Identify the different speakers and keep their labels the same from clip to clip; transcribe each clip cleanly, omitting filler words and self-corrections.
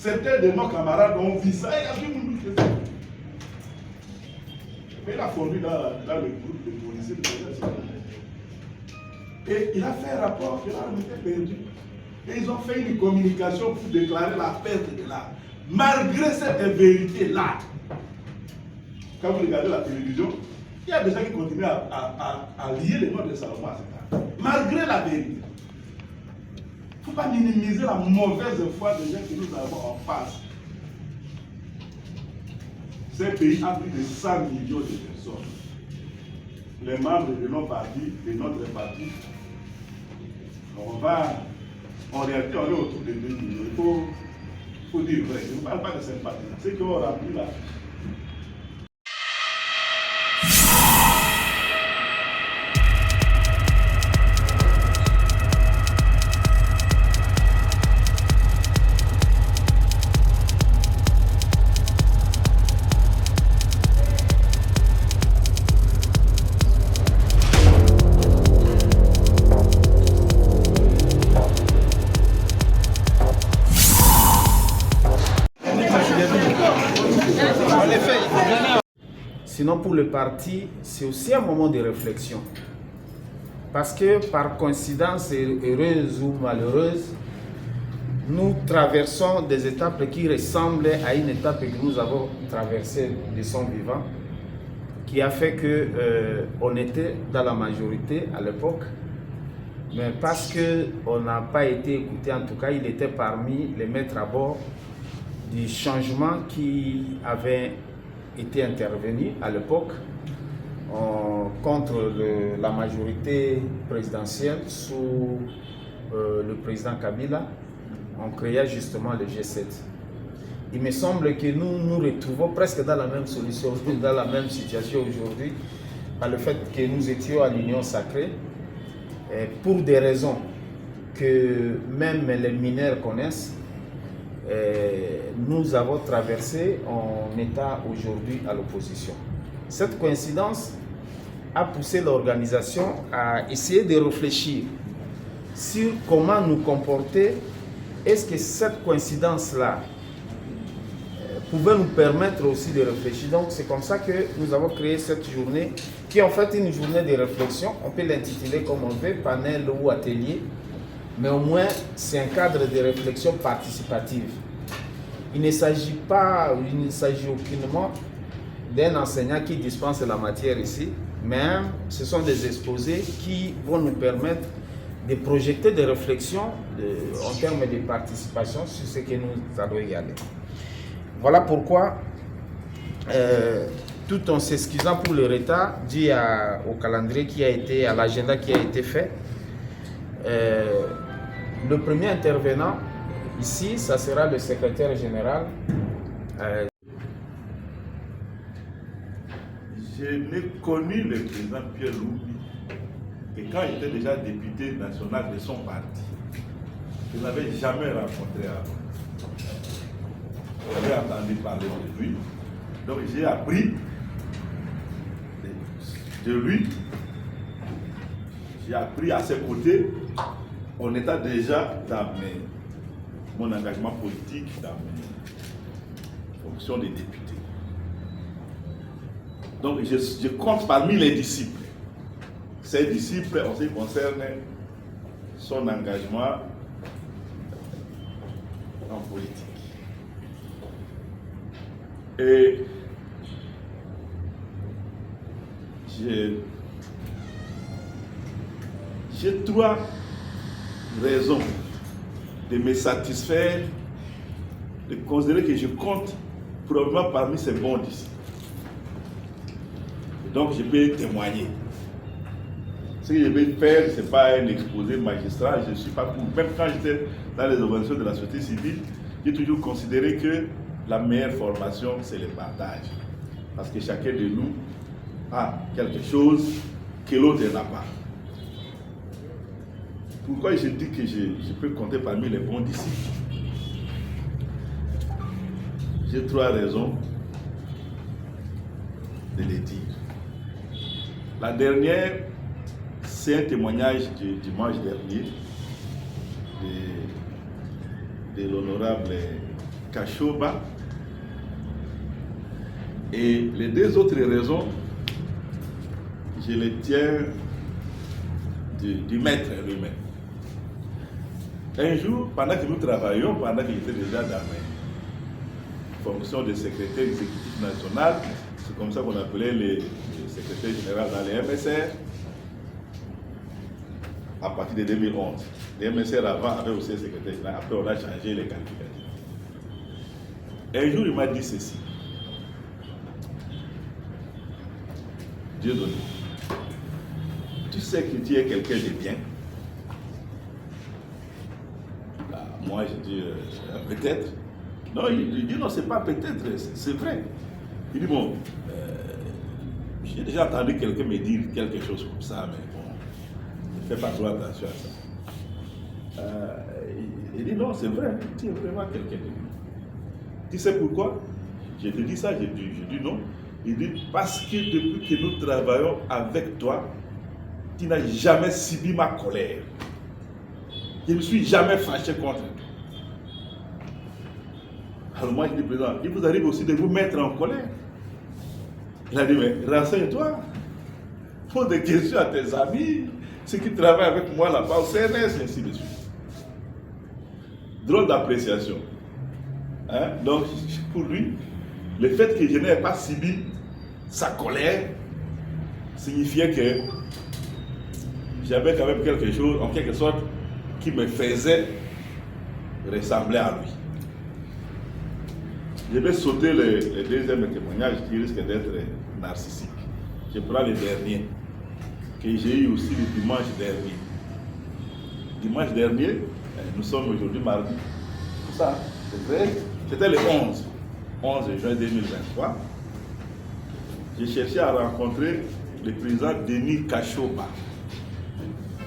Speaker 1: Certains de nos camarades ont vu ça. Il a fondu dans le groupe de policiers de et il a fait un rapport que l'arme était perdue. Et ils ont fait une communication pour déclarer la perte de l'arme. Malgré cette vérité-là, quand vous regardez la télévision, il y a des gens qui continuent à lier les noms de Salomon à cette arme. Malgré la vérité. Il ne faut pas minimiser la mauvaise foi des gens que nous avons en face. Ce pays a plus de 100 millions de personnes. Les membres de nos partis, de notre parti, en réalité, on est autour de 2 millions. Il faut dire vrai. Je ne parle pas de sympathie. C'est qu'on remplit là.
Speaker 2: Sinon, pour le parti, c'est aussi un moment de réflexion. Parce que par coïncidence heureuse ou malheureuse, nous traversons des étapes qui ressemblent à une étape que nous avons traversée de son vivant, qui a fait qu'on était dans la majorité à l'époque, mais parce qu'on n'a pas été écouté, en tout cas, il était parmi les maîtres à bord du changement qui avait été intervenu à l'époque contre la majorité présidentielle sous le président Kabila. On créa justement le G7. Il me semble que nous nous retrouvons presque dans la même solution, dans la même situation aujourd'hui, par le fait que nous étions à l'Union sacrée, pour des raisons que même les mineurs connaissent. Nous avons traversé en état aujourd'hui à l'opposition. Cette coïncidence a poussé l'organisation à essayer de réfléchir sur comment nous comporter. Est-ce que cette coïncidence-là pouvait nous permettre aussi de réfléchir? Donc c'est comme ça que nous avons créé cette journée, qui est en fait une journée de réflexion. On peut l'intituler comme on veut, panel ou atelier. Mais au moins, c'est un cadre de réflexion participative. Il ne s'agit aucunement d'un enseignant qui dispense la matière ici, mais ce sont des exposés qui vont nous permettre de projeter des réflexions en termes de participation sur ce que nous allons y aller. Voilà pourquoi, tout en s'excusant pour le retard dû au calendrier à l'agenda qui a été fait, le premier intervenant ici, ça sera le secrétaire général.
Speaker 1: Je n'ai connu le président Pierre Loubi que quand il était déjà député national de son parti. Je ne l'avais jamais rencontré avant. J'avais entendu parler de lui. Donc j'ai appris de lui. J'ai appris à ses côtés. On était déjà dans mon engagement politique, dans mes fonctions de député. Donc je compte parmi les disciples. Ces disciples, en ce qui concerne son engagement en politique. Et j'ai 3 raisons de me satisfaire, de considérer que je compte probablement parmi ces bons disciples. Donc je peux témoigner. Ce que je vais faire, ce n'est pas un exposé magistral, je ne suis pas pour. Même quand j'étais dans les organisations de la société civile, j'ai toujours considéré que la meilleure formation, c'est le partage. Parce que chacun de nous a quelque chose que l'autre n'a pas. Pourquoi je dis que je peux compter parmi les bons disciples? J'ai 3 raisons de les dire. La dernière, c'est un témoignage du dimanche dernier de l'honorable Kashoba. Et les deux autres raisons, je les tiens du maître lui-même. Un jour, pendant que nous travaillions, pendant qu'il était déjà dans mes fonctions de secrétaire exécutif national, c'est comme ça qu'on appelait les secrétaires généraux dans les MSR, à partir de 2011. Les MSR avant avaient aussi un secrétaire général, après on a changé les qualificatifs. Un jour, il m'a dit ceci. Dieu donné. Tu sais que tu es quelqu'un de bien. Là, moi, je dis peut-être. Non, il dit non, c'est pas peut-être, c'est vrai. Il dit bon, j'ai déjà entendu quelqu'un me dire quelque chose comme ça, mais bon, ne fais pas trop attention à ça. Il dit non, c'est vrai, tu es vraiment quelqu'un de bien. Tu sais pourquoi? Je te dis ça, je dis non. Il dit parce que depuis que nous travaillons avec toi, tu n'as jamais subi ma colère. Je ne me suis jamais fâché contre toi. Alors moi je dis président, il vous arrive aussi de vous mettre en colère. Il a dit mais renseigne-toi. Pose des questions à tes amis, ceux qui travaillent avec moi là-bas au CNS, et ainsi de suite. Drôle d'appréciation. Hein? Donc pour lui, le fait que je n'ai pas subi sa colère signifiait que j'avais quand même quelque chose, en quelque sorte, qui me faisait ressembler à lui. Je vais sauter le deuxième témoignage qui risque d'être narcissique. Je prends le dernier, que j'ai eu aussi le dimanche dernier. Dimanche dernier, nous sommes aujourd'hui mardi. C'est ça, c'est vrai. C'était le 11 juin 2023. J'ai cherché à rencontrer le président Denis Kashoba.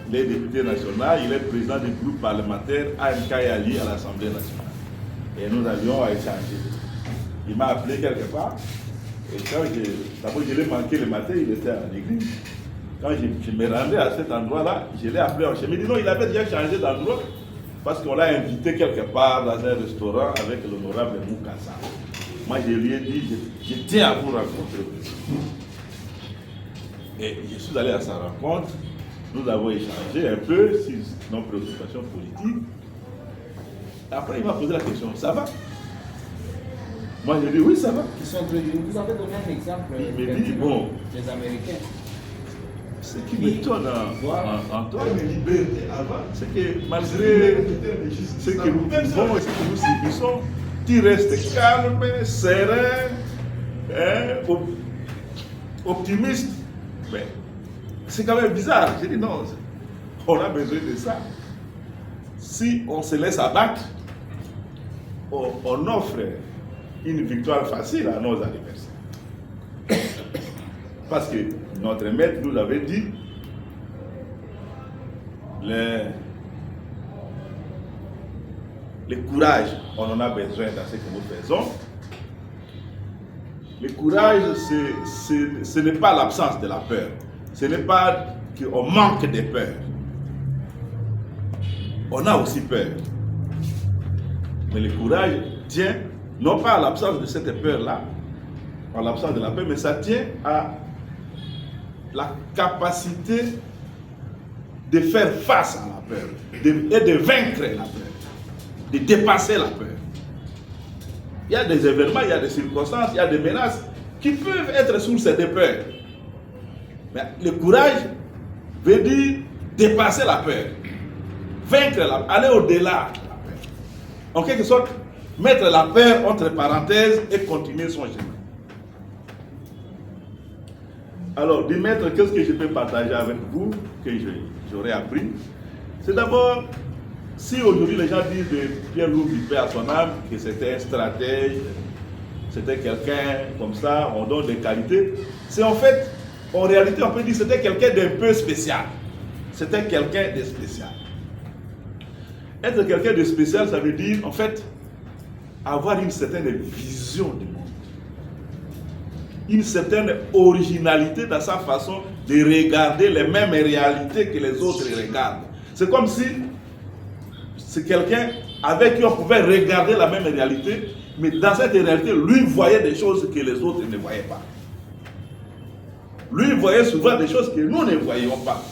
Speaker 1: Il est député national, il est président du groupe parlementaire AMK Ali à l'Assemblée nationale. Et nous avions à échanger. Il m'a appelé quelque part. Et quand d'abord je l'ai manqué le matin, il était à l'église. Quand je me rendais à cet endroit-là, je l'ai appelé en chemin. Il dit non, il avait déjà changé d'endroit parce qu'on l'a invité quelque part dans un restaurant avec l'honorable Moukassa. Moi, je lui ai dit, je tiens à vous rencontrer. Et je suis allé à sa rencontre. Nous avons échangé un peu sur nos préoccupations politiques. Après, il m'a posé la question, ça va? Moi, je lui ai dit, oui, ça va.
Speaker 2: Ils sont très durs. Vous avez donné un exemple
Speaker 1: Il me dit, bon,
Speaker 2: des Américains.
Speaker 1: ce qui m'étonne en toi, c'est que malgré ce que nous vivons et ce que nous subissons, tu restes calme, serein, optimiste. Mais c'est quand même bizarre. J'ai dit non, on a besoin de ça. Si on se laisse abattre, on offre une victoire facile à nos adversaires. Parce que notre maître nous avait dit le courage, on en a besoin dans ce que nous faisons. Le courage, ce n'est pas l'absence de la peur. Ce n'est pas qu'on manque de peur. On a aussi peur. Mais le courage tient non pas à l'absence de cette peur-là, à l'absence de la peur, mais ça tient à la capacité de faire face à la peur et de vaincre la peur, de dépasser la peur. Il y a des événements, il y a des circonstances, il y a des menaces qui peuvent être source de peur. Mais le courage veut dire dépasser la peur, vaincre la peur, aller au-delà de la peur. En quelque sorte, mettre la peur entre parenthèses et continuer son chemin. Alors, du maître, qu'est-ce que je peux partager avec vous, que j'aurais appris? C'est d'abord, si aujourd'hui les gens disent de Pierre-Loup Dupuis à son âme que c'était un stratège, c'était quelqu'un comme ça, on donne des qualités, c'est en fait, en réalité, on peut dire que c'était quelqu'un d'un peu spécial. C'était quelqu'un de spécial. Être quelqu'un de spécial, ça veut dire, en fait, avoir une certaine vision du monde. Une certaine originalité dans sa façon de regarder les mêmes réalités que les autres regardent. C'est comme si c'est quelqu'un avec qui on pouvait regarder la même réalité, mais dans cette réalité, lui voyait des choses que les autres ne voyaient pas. Lui voyait souvent des choses que nous ne voyions pas.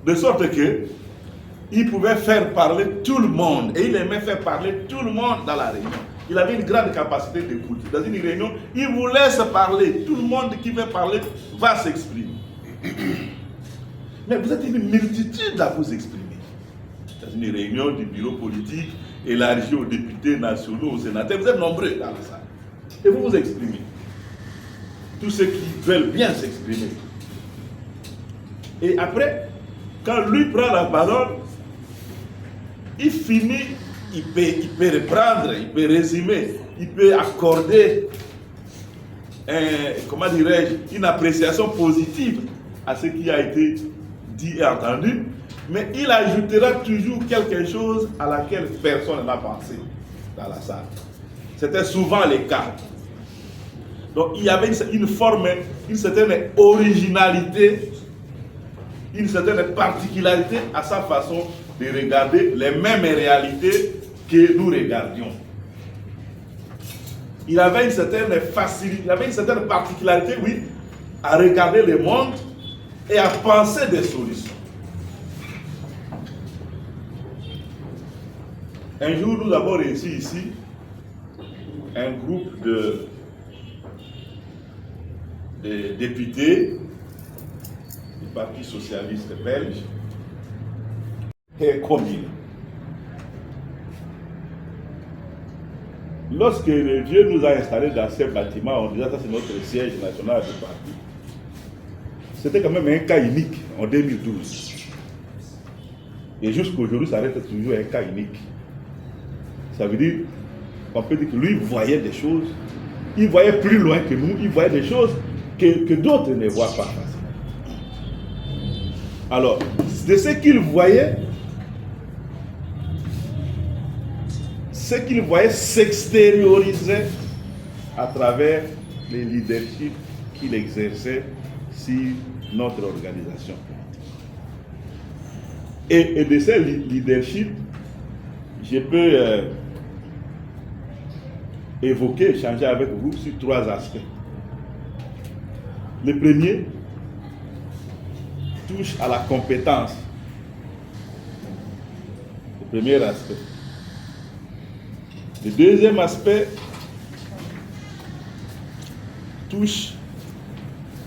Speaker 1: De sorte que il pouvait faire parler tout le monde. Et il aimait faire parler tout le monde dans la réunion. Il avait une grande capacité d'écoute. Dans une réunion, il vous laisse parler. Tout le monde qui veut parler va s'exprimer. Mais vous êtes une multitude à vous exprimer. Dans une réunion du bureau politique élargie aux députés nationaux, aux sénateurs, vous êtes nombreux dans la salle. Et vous vous exprimez. Tous ceux qui veulent bien s'exprimer. Et après, quand lui prend la parole, il finit, il peut reprendre, il peut résumer, il peut accorder, comment dirais-je, une appréciation positive à ce qui a été dit et entendu, mais il ajoutera toujours quelque chose à laquelle personne n'a pensé dans la salle. C'était souvent le cas. Donc il y avait une forme, une certaine originalité, une certaine particularité à sa façon de regarder les mêmes réalités que nous regardions. Il avait une certaine facilité, il avait une certaine particularité, oui, à regarder le monde et à penser des solutions. Un jour, nous avons réussi ici un groupe de députés du Parti socialiste belge et communiste. Lorsque Dieu nous a installés dans ce bâtiment, on disait que c'est notre siège national du parti. C'était quand même un cas unique en 2012. Et jusqu'aujourd'hui, ça reste toujours un cas unique. Ça veut dire, on peut dire que lui voyait des choses, il voyait plus loin que nous, il voyait des choses que d'autres ne voient pas facilement. Alors, de ce qu'il voyait s'extériorisait à travers les leaderships qu'il exerçait sur notre organisation. Et de ces leaderships, je peux évoquer, échanger avec vous sur 3 aspects. Le premier touche à la compétence. Le premier aspect. Le deuxième aspect touche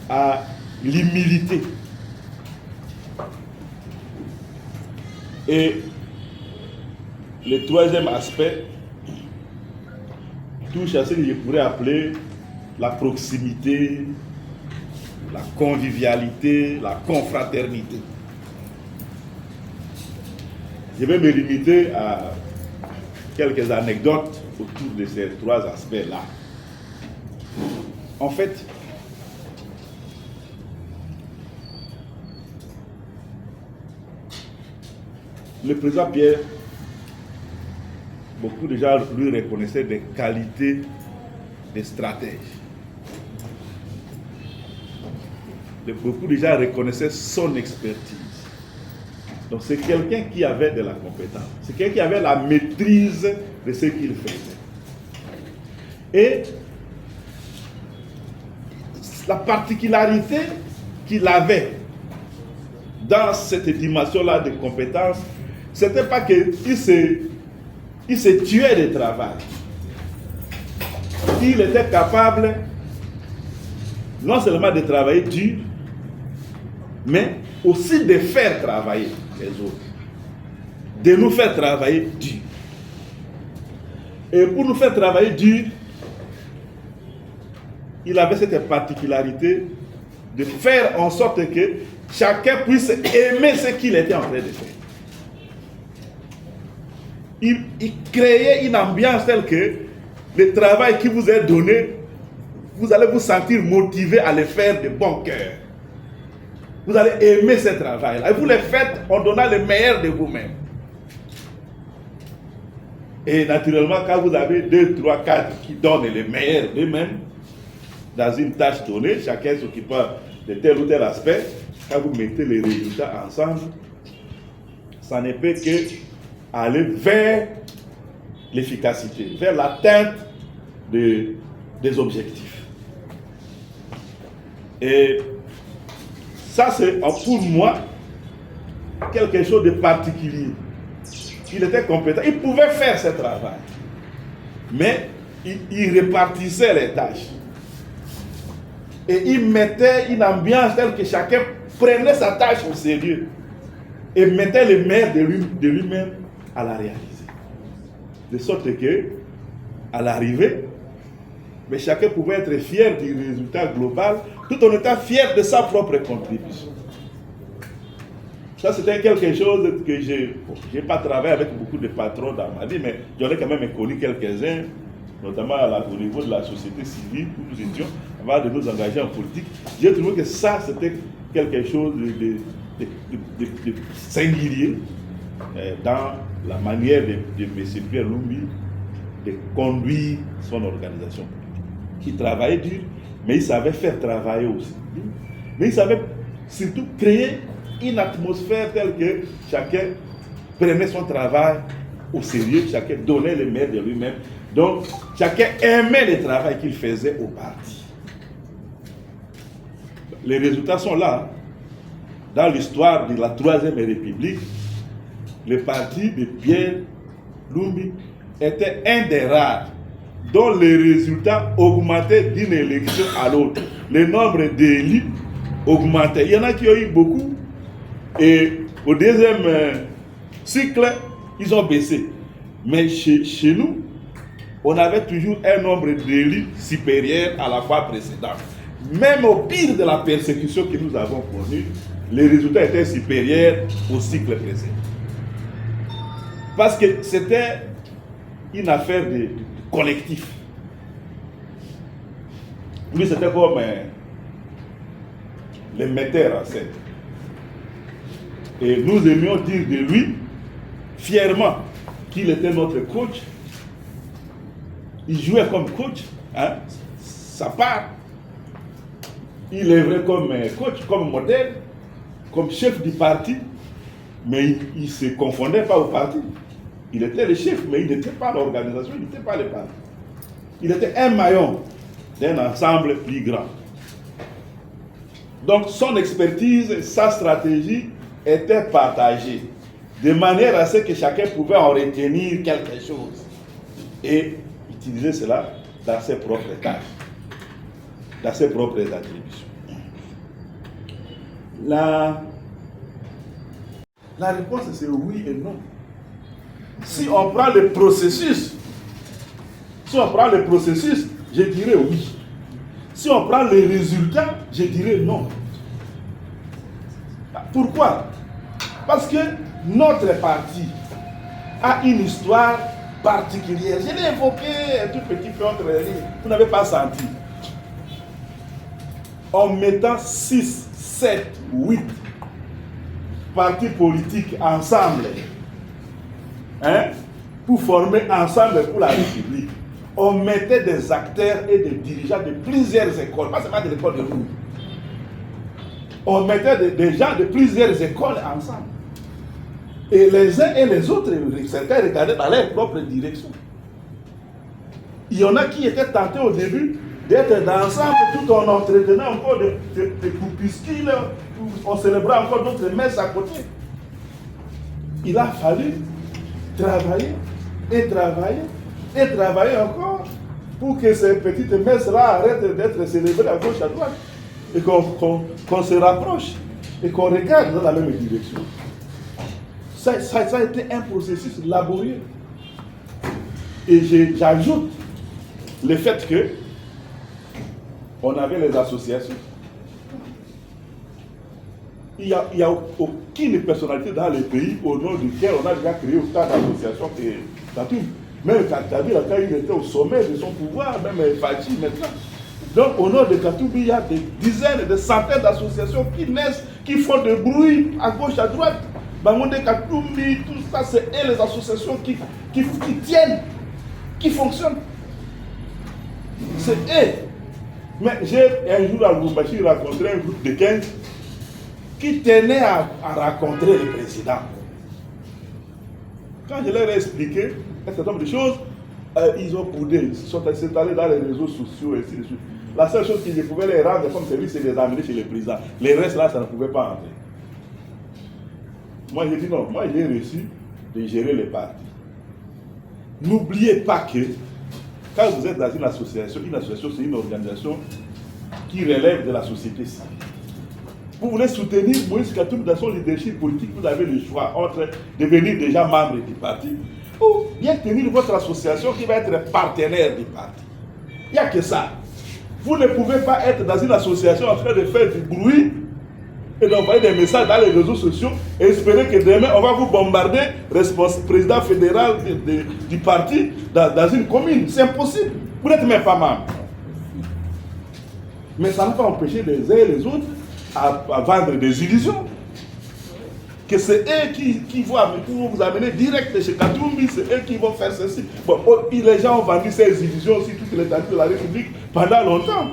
Speaker 1: à l'humilité. Et le troisième aspect touche à ce que je pourrais appeler la proximité, la convivialité, la confraternité. Je vais me limiter à quelques anecdotes autour de ces 3 aspects-là. En fait, le président Pierre, beaucoup de gens lui reconnaissaient des qualités de stratège. Beaucoup de gens reconnaissaient son expertise. Donc c'est quelqu'un qui avait de la compétence. C'est quelqu'un qui avait la maîtrise de ce qu'il faisait. Et la particularité qu'il avait dans cette dimension-là de compétence, c'était pas qu'il se tuait de travail. Il était capable non seulement de travailler dur, mais aussi de faire travailler les autres. De nous faire travailler dur. Et pour nous faire travailler dur, il avait cette particularité de faire en sorte que chacun puisse aimer ce qu'il était en train de faire. Il créait une ambiance telle que le travail qui vous est donné, vous allez vous sentir motivé à le faire de bon cœur. Vous allez aimer ce travail-là. Et vous le faites en donnant le meilleur de vous-même. Et naturellement, quand vous avez 2, 3, 4 qui donnent le meilleur d'eux-mêmes, dans une tâche donnée, chacun s'occupant de tel ou tel aspect, quand vous mettez les résultats ensemble, ça ne peut que aller vers l'efficacité, vers l'atteinte des objectifs. Et ça, c'est pour moi quelque chose de particulier. Il était compétent, il pouvait faire ce travail, mais il répartissait les tâches. Et il mettait une ambiance telle que chacun prenait sa tâche au sérieux et mettait le meilleur de lui-même à la réaliser. De sorte que, à l'arrivée, mais chacun pouvait être fier du résultat global, tout en étant fier de sa propre contribution. Ça, c'était quelque chose que je n'ai pas travaillé avec beaucoup de patrons dans ma vie, mais j'en ai quand même connu quelques-uns, notamment au niveau de la société civile, où nous étions, avant de nous engager en politique. J'ai trouvé que ça, c'était quelque chose de singulier dans la manière de M. Pierre Lumbi de conduire son organisation politique. Il travaillait dur, mais il savait faire travailler aussi. Mais il savait surtout créer une atmosphère telle que chacun prenait son travail au sérieux, chacun donnait le meilleur de lui-même. Donc, chacun aimait le travail qu'il faisait au parti. Les résultats sont là. Dans l'histoire de la Troisième République, le parti de Pierre Lumbi était un des rares dont les résultats augmentaient d'une élection à l'autre. Le nombre d'élus augmentait. Il y en a qui ont eu beaucoup. Et au deuxième cycle, ils ont baissé. Mais chez nous, on avait toujours un nombre d'élus supérieur à la fois précédente. Même au pire de la persécution que nous avons connue, les résultats étaient supérieurs au cycle précédent. Parce que c'était une affaire de collectif. Lui, c'était comme le metteur en scène. Et nous aimions dire de lui, fièrement, qu'il était notre coach. Il jouait comme coach, hein, sa part. Il œuvrait comme coach, comme modèle, comme chef du parti, mais il ne se confondait pas au parti. Il était le chef, mais il n'était pas l'organisation, il n'était pas le parti. Il était un maillon d'un ensemble plus grand. Donc son expertise, sa stratégie étaient partagées, de manière à ce que chacun pouvait en retenir quelque chose et utiliser cela dans ses propres tâches, dans ses propres attributions. La réponse c'est oui et non. Si on prend le processus, je dirais oui. Si on prend les résultats, je dirais non. Pourquoi? Parce que notre parti a une histoire particulière. Je l'ai évoqué un tout petit peu entre les lignes. Vous n'avez pas senti. En mettant 6, 7, 8 partis politiques ensemble, hein, pour former ensemble pour la République, on mettait des acteurs et des dirigeants de plusieurs écoles, pas seulement de l'école de Rouge. On mettait des gens de plusieurs écoles ensemble. Et les uns et les autres, certains regardaient dans leur propre direction. Il y en a qui étaient tentés au début d'être ensemble tout en entretenant encore des groupuscules, on célébrait encore d'autres messes à côté. Il a fallu travailler et travailler et travailler encore pour que ces petites messes-là arrêtent d'être célébrées à gauche à droite et qu'on se rapproche et qu'on regarde dans la même direction. Ça a été un processus laborieux. Et j'ajoute le fait que on avait les associations. Il n'y a aucune personnalité dans le pays au nom duquel on a déjà créé autant d'associations que Tatoum. Même Katabi, quand il était au sommet de son pouvoir, même Fati maintenant. Donc au nom de Katoubi, il y a des dizaines, des centaines d'associations qui naissent, qui font du bruit à gauche, à droite. Bangonde Katoubi, tout ça, c'est elles les associations qui tiennent, qui fonctionnent. C'est eux. Mais j'ai un jour à Lubumbashi rencontré un groupe de 15 qui tenait à rencontrer le président. Quand je leur ai expliqué un certain nombre de choses, ils ont boudé, ils sont allés dans les réseaux sociaux et ainsi de suite. La seule chose qu'ils pouvaient les rendre comme service, c'est de les amener chez les présidents. Les restes là, ça ne pouvait pas entrer. Moi, j'ai dit non, moi j'ai réussi de gérer les partis. N'oubliez pas que quand vous êtes dans une association c'est une organisation qui relève de la société civile. Vous voulez soutenir Moïse Katumbi dans son leadership politique, vous avez le choix entre devenir déjà membre du parti ou bien tenir votre association qui va être partenaire du parti. Il n'y a que ça. Vous ne pouvez pas être dans une association en train de faire du bruit et d'envoyer des messages dans les réseaux sociaux et espérer que demain on va vous bombarder, président fédéral du parti dans une commune. C'est impossible. Vous n'êtes même pas membre. Mais ça ne va pas empêcher les uns et les autres à vendre des illusions. Que c'est eux qui vont vous amener direct chez Katumbi, c'est eux qui vont faire ceci. Bon, les gens ont vendu ces illusions aussi toute l'étendue de la République pendant longtemps.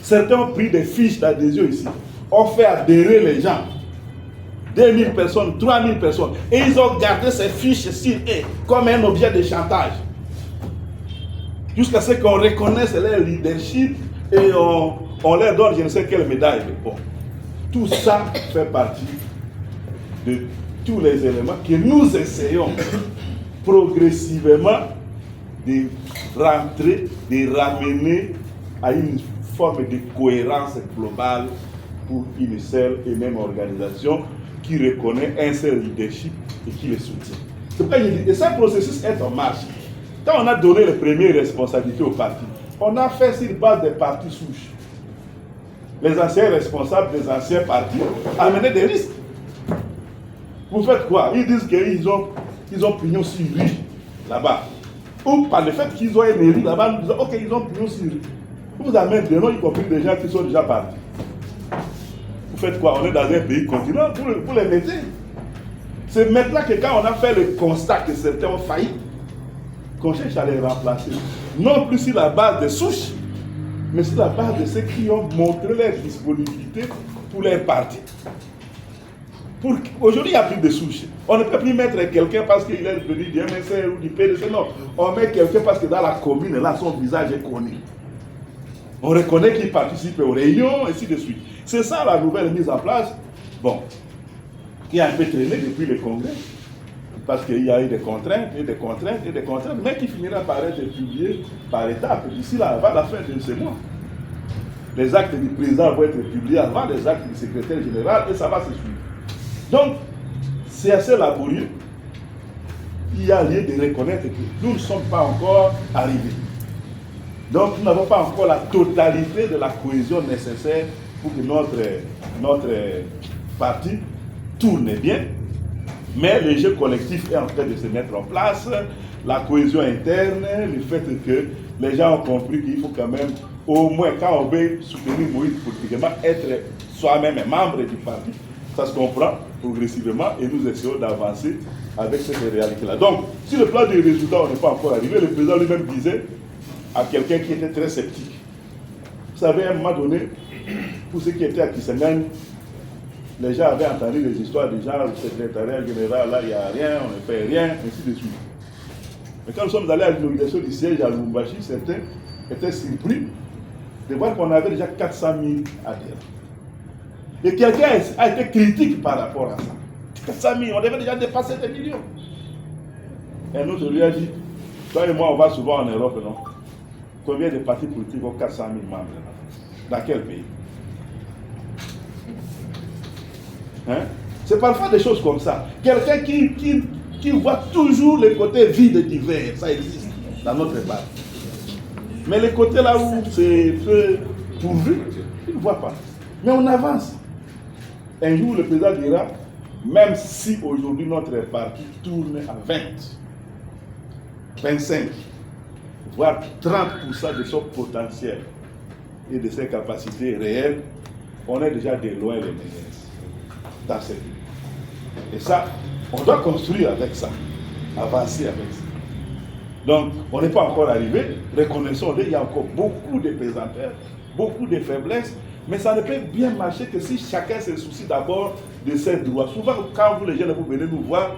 Speaker 1: Certains ont pris des fiches d'adhésion ici, ont fait adhérer les gens. 2000 personnes, 3000 personnes. Et ils ont gardé ces fiches sur eux comme un objet de chantage. Jusqu'à ce qu'on reconnaisse leur leadership et on leur donne je ne sais quelle médaille. Bon. Tout ça fait partie de tous les éléments que nous essayons progressivement de rentrer, de ramener à une forme de cohérence globale pour une seule et même organisation qui reconnaît un seul leadership et qui le soutient. C'est pourquoi je dis, et ce processus est en marche. Quand on a donné les premières responsabilités au parti, on a fait sur base des partis souches. Les anciens responsables des anciens partis amenaient des risques. Vous faites quoi? Ils disent qu'ils ont pignon sur rue là-bas. Ou par le fait qu'ils ont un élu là-bas, nous disons ok, ils ont pignon sur rue. Vous amenez des noms, y compris des gens qui sont déjà partis. Vous faites quoi? On est dans un pays continent, vous les mettez. C'est maintenant que quand on a fait le constat que certains ont failli, qu'on cherche à les remplacer. Non plus sur la base des souches, mais sur la base de ceux qui ont montré leur disponibilité pour leur parti. Aujourd'hui, il n'y a plus de souches. On ne peut plus mettre quelqu'un parce qu'il est venu du MSR ou du PDC. Non, on met quelqu'un parce que dans la commune, là, son visage est connu. On reconnaît qu'il participe aux réunions, et ainsi de suite. C'est ça la nouvelle mise en place. Bon, qui a un peu traîné depuis le congrès. Parce qu'il y a eu des contraintes, et des contraintes, et des contraintes, mais qui finira par être publié par étapes. D'ici là, avant la fin de ce mois. Les actes du président vont être publiés avant les actes du secrétaire général, et ça va se suivre. Donc, c'est assez laborieux. Il y a lieu de reconnaître que nous ne sommes pas encore arrivés. Donc, nous n'avons pas encore la totalité de la cohésion nécessaire pour que notre parti tourne bien. Mais le jeu collectif est en train de se mettre en place. La cohésion interne, le fait que les gens ont compris qu'il faut quand même, au moins quand on veut soutenir Moïse politiquement, être soi-même membre du parti. Ça se comprend progressivement et nous essayons d'avancer avec cette réalité-là. Donc, sur le plan des résultats, on n'est pas encore arrivé. Le président lui-même disait à quelqu'un qui était très sceptique. Vous savez, à un moment donné, pour ceux qui étaient à Kisangani, les gens avaient entendu les histoires des gens, le secrétariat général, là, il n'y a rien, on ne fait rien, ainsi de suite. Mais quand nous sommes allés à l'inauguration du siège à Lubumbashi, certains étaient surpris de voir qu'on avait déjà 400 000 adhérents. Et quelqu'un a été critique par rapport à ça. 400 000, on devait déjà dépasser des millions. Et un autre lui a dit, toi et moi, on va souvent en Europe, non? Combien de partis politiques ont 400 000 membres? Dans quel pays? Hein? C'est parfois des choses comme ça. Quelqu'un qui voit toujours les côtés vides divers, ça existe dans notre part. Mais les côtés là où c'est peu pourvu, il ne voit pas. Mais on avance. Un jour, le président dira, même si aujourd'hui notre parti tourne à 20, 25, voire 30% de son potentiel et de ses capacités réelles, on est déjà de loin les meilleurs dans cette vie. Et ça, on doit construire avec ça, avancer avec ça. Donc, on n'est pas encore arrivé, reconnaissons-le, il y a encore beaucoup de pesanteurs, beaucoup de faiblesses, mais ça ne peut bien marcher que si chacun se soucie d'abord de ses droits. Souvent, quand vous les jeunes, vous venez nous voir,